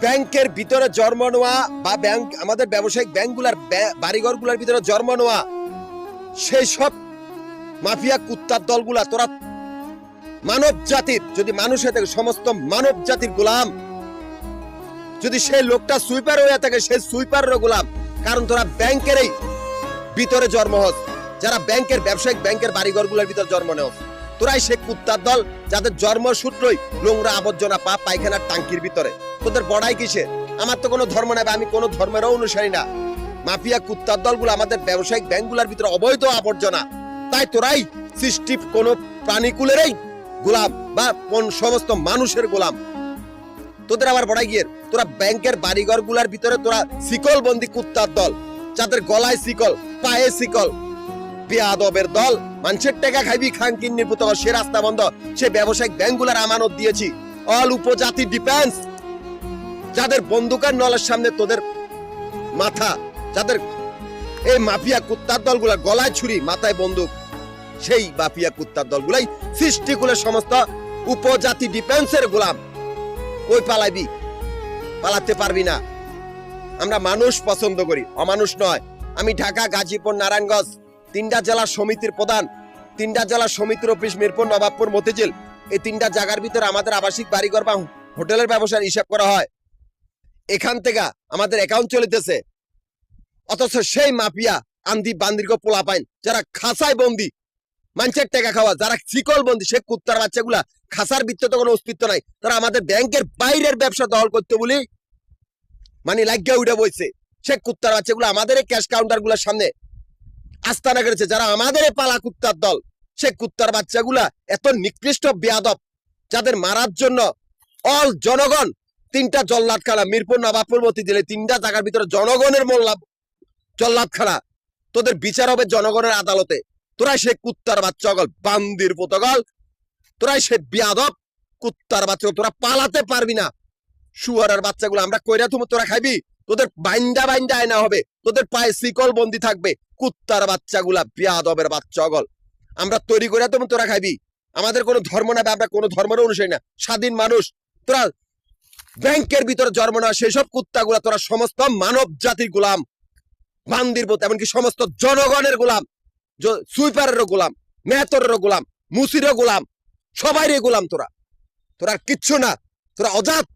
ব্যাংকের ভিতরে জন্ম নেওয়া বা ব্যাংক আমাদের ব্যবসায়িক ব্যাংকগুলার বাড়িঘরগুলোর ভিতরে জন্ম নেওয়া সেই সব মাফিয়া কুত্তার দলগুলা তোরা মানব জাতির, যদি মানুষ হয়ে থাকে সমস্ত মানব জাতির গোলাম, যদি সেই লোকটা সুইপার হয়ে থাকে সেই সুইপারের গোলাম। কারণ তোরা ব্যাংকেরই ভিতরে জন্ম হস, যারা ব্যাংকের ব্যবসায়িক ব্যাংকের বাড়িঘরগুলোর ভিতরে জন্ম নেও, তোরাই সে কুত্তার দল যাদের জন্মসূত্রই নোংরা আবর্জনা পা পায়খানার টাঙ্কির ভিতরে। তোদের বড়াই কিসে? আমার তো কোনো ধর্ম নাই, আমি কোনো ধর্মেরও অনুসারী না। মাফিয়া কুত্তার দলগুলো আমাদের ব্যবসায়িক ব্যাংকগুলোর ভিতরে অবৈধ আবর্জনা, তাই তোরাই সৃষ্টি কোন প্রাণীকুলেরই গোলাম বা কোন সমস্ত মানুষের গোলাম। তোদের আবার বড়াই গিয়ে তোরা ব্যাংকের বাড়িঘর গুলার ভিতরে তোরা শিকল বন্দি কুত্তার দল, যাদের গলায় শিকল পায়ে শিকল, বেয়াদবের দল। মানুষের টাকা খাইবি খান কিন্নি পুতক, সে রাস্তা বন্ধ। সে ব্যবসায়িক ব্যাংকগুলার আমানত দিয়েছি অল উপজাতি ডিফেন্স, যাদের বন্দুকের নলের সামনে তোদের মাথা, যাদের এই মাফিয়া কুত্তার দলগুলা গলায় ছুরি মাথায় বন্দুক, সেই মাফিয়া কুত্তার দলগুলাই সৃষ্টিকুলের সমস্ত উপজাতি ডিফেন্সের গোলাম। ওই পালাবি, পালাতে পারবি না। আমরা মানুষ পছন্দ করি, অমানুষ নয়। আমি ঢাকা, গাজীপুর, নারায়ণগঞ্জ তিনটা জেলা সমিতির প্রধান, তিনটা জেলা সমিতির অফিস মিরপুর, নবাবপুর, মতিঝিল, এই তিনটা জায়গার ভিতরে আমাদের আবাসিক বাড়িঘর বা হোটেলের ব্যবসার হিসাব করা হয়। এখান থেকে আমাদের অ্যাকাউন্ট চলিতেছে, অথচ সেই মাফিয়া আন্দি বান্দির্গ পোলা পাইন যারা খাসায় বন্দি, মানুষের টাকা খাওয়া, যারা শিকল বন্দি, সে কুত্তার বাচ্চাগুলা খাসার ভিতরে তো কোনো অস্তিত্ব নাই। তারা আমাদের ব্যাংকের বাইরের ব্যবসা দখল করতে বলি মানে লাগিয়া উঠে বইছে। সে কুত্তার বাচ্চাগুলো আমাদের ক্যাশ কাউন্টার গুলার সামনে আস্তানা করেছে, যারা আমাদের পালা কুত্তার দল। সে কুত্তার বাচ্চাগুলা এত নিকৃষ্ট বেয়াদব, যাদের মারার জন্য অল জনগণ, তিনটা জল্লাদখানা মিরপুর, নবাবপুর, মতিঝিল, তিনটা জায়গার ভিতরে জনগণের মোল্লা জল্লাদখানা। তোদের বিচার হবে জনগণের আদালতে। তোরাই সে কুত্তার বাচ্চা গল, বান্দির পোতগল, তোরাই সে বেয়াদব কুত্তার বাচ্চা। তোরা পালাতে পারবি না। শুয়ারের বাচ্চাগুলো আমরা কইরা তুমি তোরা খাইবি, তোদের বাইন্দা বাইন্দা আয়না হবে, তোদের পায়ে শিকল বন্দি থাকবে। কুত্তার বাচ্চাগুলা বেয়াদবের বাচ্চা গল আমরা তৈরি করে তুমি তোরা খাইবি। আমাদের কোনো ধর্ম না, আমরা কোনো ধর্মের অনুসারী না, স্বাধীন মানুষ। তোরা ব্যাংকের ভিতরে জন্ম নেওয়া সেসব কুত্তাগুলা তোরা সমস্ত মানব জাতির গোলাম, বান্দির মতো, এমনকি সমস্ত জনগণের গোলাম, সুইপারেরও গোলাম, মেহতরেরও গোলাম, মুসিরও গোলাম, সবাইরে গোলাম। তোরা তোরা কিচ্ছু না, তোরা অজাত।